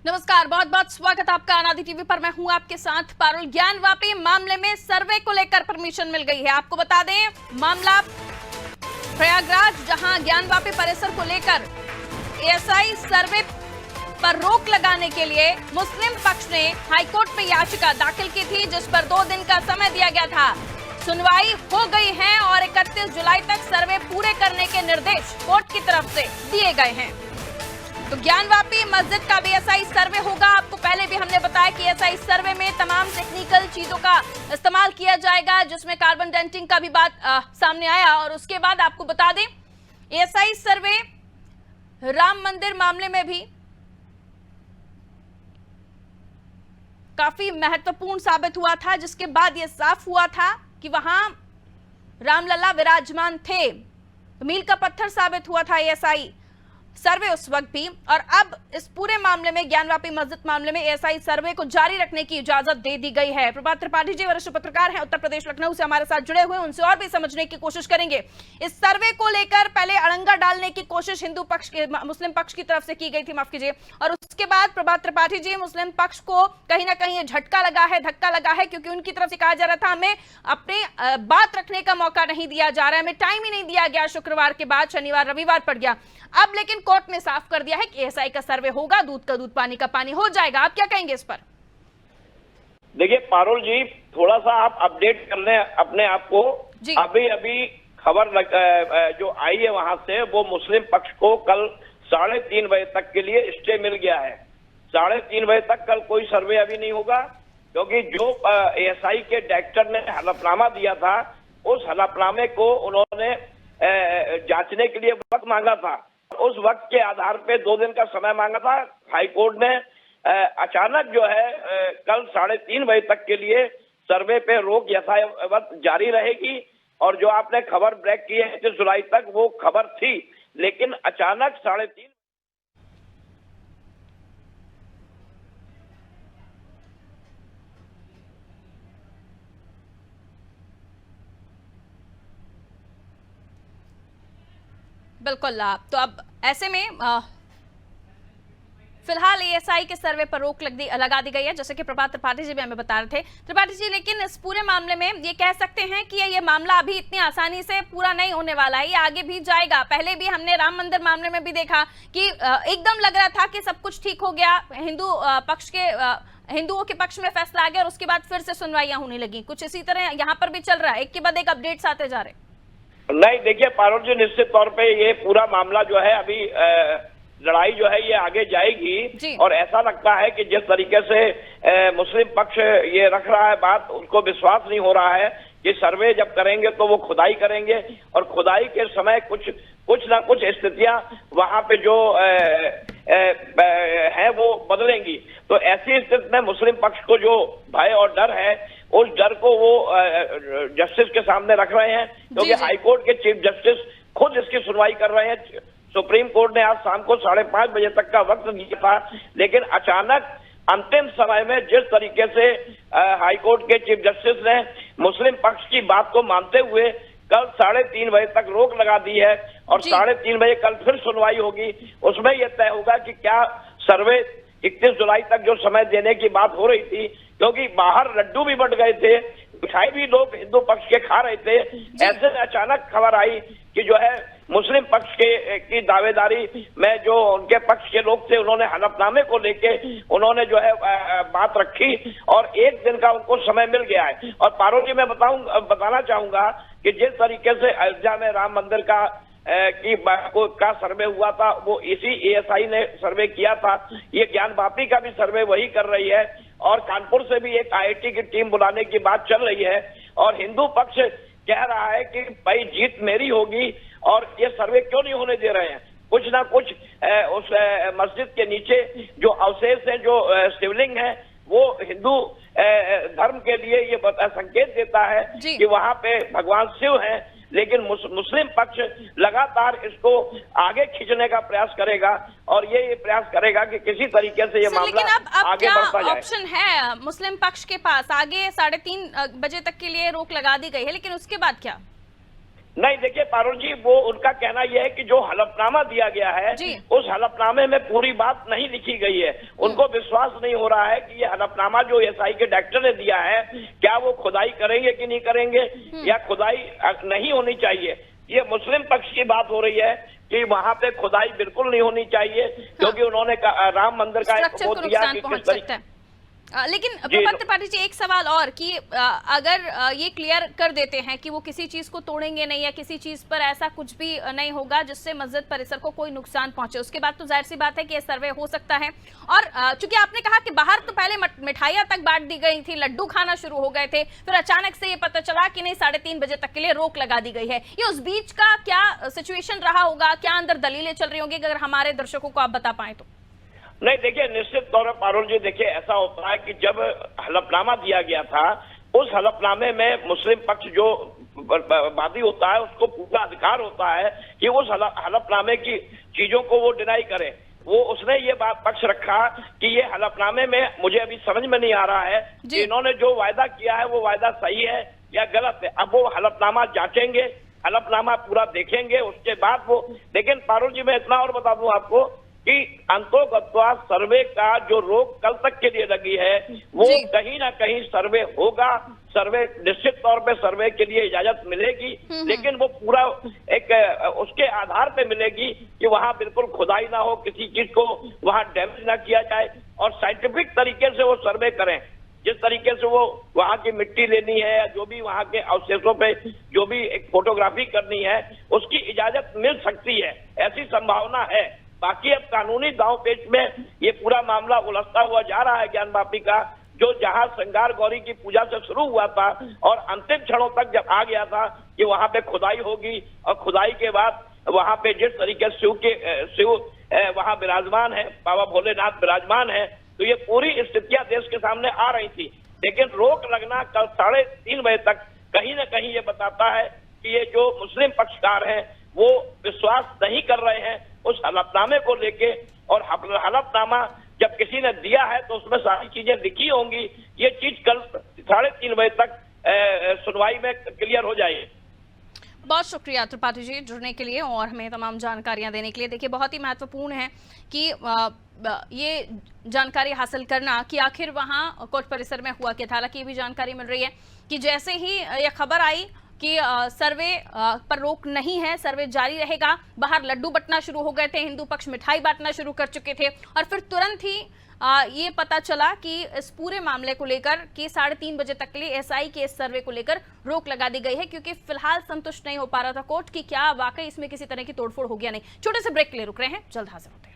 नमस्कार, बहुत बहुत स्वागत आपका अनादि टीवी पर। मैं हूं आपके साथ पारुल। ज्ञानवापी मामले में सर्वे को लेकर परमिशन मिल गई है। आपको बता दें, मामला प्रयागराज, जहां ज्ञानवापी परिसर को लेकर एएसआई सर्वे पर रोक लगाने के लिए मुस्लिम पक्ष ने हाईकोर्ट में याचिका दाखिल की थी, जिस पर 2 दिन का समय दिया गया था। सुनवाई हो गई है और 31 जुलाई तक सर्वे पूरे करने के निर्देश कोर्ट की तरफ से दिए गए हैं। तो ज्ञानवापी मस्जिद का भी एएसआई सर्वे होगा। आपको पहले भी हमने बताया कि एएसआई सर्वे में तमाम टेक्निकल चीजों का इस्तेमाल किया जाएगा, जिसमें कार्बन डेंटिंग का भी बात सामने आया। और उसके बाद आपको बता दें, एएसआई सर्वे राम मंदिर मामले में भी काफी महत्वपूर्ण साबित हुआ था, जिसके बाद यह साफ हुआ था कि वहां रामलला विराजमान थे। मील का पत्थर साबित हुआ था एएसआई सर्वे उस वक्त भी। और अब इस पूरे मामले में, ज्ञानवापी मस्जिद मामले में एएसआई सर्वे को जारी रखने की इजाजत दे दी गई है। प्रभात त्रिपाठी जी वरिष्ठ पत्रकार हैं, उत्तर प्रदेश लखनऊ से हमारे साथ जुड़े हुए, उनसे और भी समझने की कोशिश करेंगे। इस सर्वे को लेकर पहले अड़ंगा डालने की कोशिश हिंदू पक्ष के, मुस्लिम पक्ष की तरफ से की गई थी, माफ कीजिए, और उसके बाद प्रभात त्रिपाठी जी, मुस्लिम पक्ष को कहीं ना कहीं झटका लगा है, धक्का लगा है, क्योंकि उनकी तरफ से कहा जा रहा था हमें अपनी बात रखने का मौका नहीं दिया जा रहा है, हमें टाइम ही नहीं दिया गया। शुक्रवार के बाद शनिवार रविवार पड़ गया। अब लेकिन कोर्ट ने साफ कर दिया है कि एएसआई का सर्वे होगा, दूध का दूध पानी का पानी हो जाएगा। आप क्या कहेंगे इस पर? देखिए पारुल जी, थोड़ा सा आप अपडेट कर लें अपने आप को। अभी अभी खबर जो आई है वहां से, वो मुस्लिम पक्ष को कल 3:30 बजे तक के लिए स्टे मिल गया है। 3:30 बजे तक कल कोई सर्वे अभी नहीं होगा, क्योंकि जो एएसआई के डायरेक्टर ने हलफनामा दिया था, उस हलफनामे को उन्होंने जांचने के लिए वक्त मांगा था। उस वक्त के आधार पे 2 दिन का समय मांगा था। हाईकोर्ट ने अचानक जो है कल 3:30 बजे तक के लिए सर्वे पे रोक यथावत जारी रहेगी। और जो आपने खबर ब्रेक की है 31 जुलाई तक, वो खबर थी, लेकिन अचानक 3:30 बिल्कुल। तो अब ऐसे में फिलहाल एएसआई के सर्वे पर रोक लगा दी गई है, जैसे कि प्रभात त्रिपाठी जी भी हमें बता रहे थे। त्रिपाठी जी, लेकिन इस पूरे मामले में ये कह सकते हैं कि ये मामला अभी इतनी आसानी से पूरा नहीं होने वाला है, ये आगे भी जाएगा। पहले भी हमने राम मंदिर मामले में भी देखा कि एकदम लग रहा था कि सब कुछ ठीक हो गया, हिंदुओं के पक्ष में फैसला आ गया, और उसके बाद फिर से सुनवाइयां होने लगी। कुछ इसी तरह यहाँ पर भी चल रहा है, एक के बाद एक अपडेट्स आते जा रहे। नहीं, देखिए पारुल जी, निश्चित तौर पे ये पूरा मामला जो है अभी लड़ाई जो है ये आगे जाएगी। और ऐसा लगता है कि जिस तरीके से मुस्लिम पक्ष ये रख रहा है बात, उनको विश्वास नहीं हो रहा है कि सर्वे जब करेंगे तो वो खुदाई करेंगे, और खुदाई के समय कुछ ना कुछ स्थितियां वहां पे जो है वो बदलेंगी। तो ऐसी स्थिति में मुस्लिम पक्ष को जो भय और डर है, उस डर को वो जस्टिस के सामने रख रहे हैं, क्योंकि हाईकोर्ट के चीफ जस्टिस खुद इसकी सुनवाई कर रहे हैं। सुप्रीम कोर्ट ने आज शाम को 5:30 बजे तक का वक्त दिया था, लेकिन अचानक अंतिम समय में जिस तरीके से हाईकोर्ट के चीफ जस्टिस ने मुस्लिम पक्ष की बात को मानते हुए कल 3:30 बजे तक रोक लगा दी है, और 3:30 बजे कल फिर सुनवाई होगी। उसमें यह तय होगा कि क्या सर्वे 31 जुलाई तक जो समय देने की बात हो रही थी, क्योंकि बाहर लड्डू भी बंट गए थे, मिठाई भी लोग हिंदू पक्ष के खा रहे थे, ऐसे में अचानक खबर आई कि जो है मुस्लिम पक्ष की दावेदारी में जो उनके पक्ष के लोग थे, उन्होंने हलफनामे को लेके उन्होंने जो है बात रखी, और 1 दिन का उनको समय मिल गया है। और पारुल जी, मैं बताना चाहूंगा कि जिस तरीके से अयोध्या में राम मंदिर का सर्वे हुआ था, वो इसी एएसआई ने सर्वे किया था। ये ज्ञानवापी का भी सर्वे वही कर रही है, और कानपुर से भी एक आईआईटी की टीम बुलाने की बात चल रही है। और हिंदू पक्ष कह रहा है कि भाई जीत मेरी होगी, और ये सर्वे क्यों नहीं होने दे रहे हैं। कुछ ना कुछ उस मस्जिद के नीचे जो अवशेष है, जो शिवलिंग है, वो हिंदू धर्म के लिए ये संकेत देता है कि वहां पे भगवान शिव हैं। लेकिन मुस्लिम पक्ष लगातार इसको आगे खींचने का प्रयास करेगा, और ये प्रयास करेगा कि किसी तरीके से ये मामला आगे बढ़ता जाए। ऑप्शन है मुस्लिम पक्ष के पास? आगे 3:30 बजे तक के लिए रोक लगा दी गई है, लेकिन उसके बाद क्या? नहीं, देखिए पारुल जी, वो उनका कहना यह है कि जो हलफनामा दिया गया है उस हलफनामे में पूरी बात नहीं लिखी गई है। उनको विश्वास नहीं हो रहा है कि ये हलफनामा जो एसआई के डायरेक्टर ने दिया है, क्या वो खुदाई करेंगे कि नहीं करेंगे, या खुदाई नहीं होनी चाहिए। ये मुस्लिम पक्ष की बात हो रही है कि वहां पे खुदाई बिल्कुल नहीं होनी चाहिए, क्योंकि उन्होंने राम मंदिर का एक वो दिया कि किस तरीके। लेकिन प्रपन्न त्रिपाठी जी, एक सवाल और कि अगर ये क्लियर कर देते हैं कि वो किसी चीज को तोड़ेंगे नहीं या किसी चीज पर ऐसा कुछ भी नहीं होगा जिससे मस्जिद परिसर को कोई नुकसान पहुंचे, उसके बाद तो जाहिर सी बात है कि ये सर्वे हो सकता है। और चूंकि आपने कहा कि बाहर तो पहले मिठाइयां तक बांट दी गई थी, लड्डू खाना शुरू हो गए थे, फिर अचानक से ये पता चला कि नहीं 3:30 बजे तक के लिए रोक लगा दी गई है। ये उस बीच का क्या सिचुएशन रहा होगा, क्या अंदर दलीलें चल रही होंगी, अगर हमारे दर्शकों को आप बता पाए तो। नहीं, देखिए निश्चित तौर पर पारुल जी, देखिए ऐसा होता है कि जब हलफनामा दिया गया था, उस हलफनामे में मुस्लिम पक्ष जो वादी होता है उसको पूरा अधिकार होता है कि उस हलफनामे की चीजों को वो डिनाई करे। वो उसने ये बात पक्ष रखा कि ये हलफनामे में मुझे अभी समझ में नहीं आ रहा है कि इन्होंने जो वायदा किया है वो वायदा सही है या गलत है। अब वो हलफनामा जांचेंगे, हलफनामा पूरा देखेंगे, उसके बाद वो। लेकिन पारुल जी, मैं इतना और बता दूं आपको कि अंतोगत्वा सर्वे का जो रोक कल तक के लिए लगी है, वो कहीं ना कहीं सर्वे होगा। सर्वे निश्चित तौर पे सर्वे के लिए इजाजत मिलेगी, लेकिन वो पूरा एक उसके आधार पे मिलेगी कि वहां बिल्कुल खुदाई ना हो, किसी चीज को वहां डैमेज ना किया जाए, और साइंटिफिक तरीके से वो सर्वे करें। जिस तरीके से वो वहां की मिट्टी लेनी है या जो भी वहां के अवशेषों पे जो भी एक फोटोग्राफी करनी है, उसकी इजाजत मिल सकती है, ऐसी संभावना है। बाकी अब कानूनी दांव पेच में ये पूरा मामला उलझता हुआ जा रहा है। ज्ञान वापी का जो जहां श्रृंगार गौरी की पूजा से शुरू हुआ था और अंतिम क्षणों तक जब आ गया था कि वहां पे खुदाई होगी, और खुदाई के बाद वहां पे जिस तरीके से शिव वहां विराजमान है, बाबा भोलेनाथ विराजमान है, तो ये पूरी स्थितियां देश के सामने आ रही थी। लेकिन रोक लगना कल 3:30 बजे तक कहीं ना कहीं ये बताता है कि ये जो मुस्लिम पक्षकार हैं वो विश्वास नहीं कर रहे हैं उस हलफनामे को लेके। और हलफनामा जब किसी ने दिया है तो उसमें सारी चीजें लिखी होंगी। ये चीज कल 3:30 बजे तक सुनवाई में क्लियर हो जाएगी। बहुत शुक्रिया त्रिपाठी जी जुड़ने के लिए और हमें तमाम जानकारियां देने के लिए। देखिए, बहुत ही महत्वपूर्ण है कि ये जानकारी हासिल करना कि आखिर वहां कोर्ट परिसर में हुआ क्या था। हालांकि ये भी जानकारी मिल रही है कि जैसे ही यह खबर आई कि सर्वे पर रोक नहीं है, सर्वे जारी रहेगा, बाहर लड्डू बंटना शुरू हो गए थे, हिंदू पक्ष मिठाई बांटना शुरू कर चुके थे, और फिर तुरंत ही ये पता चला कि इस पूरे मामले को लेकर कि 3:30 बजे तक के लिए एसआई के इस सर्वे को लेकर रोक लगा दी गई है, क्योंकि फिलहाल संतुष्ट नहीं हो पा रहा था कोर्ट कि क्या वाकई इसमें किसी तरह की तोड़फोड़ हो गया नहीं। छोटे से ब्रेक के लिए रुक रहे हैं, जल्द हाजिर होते हैं।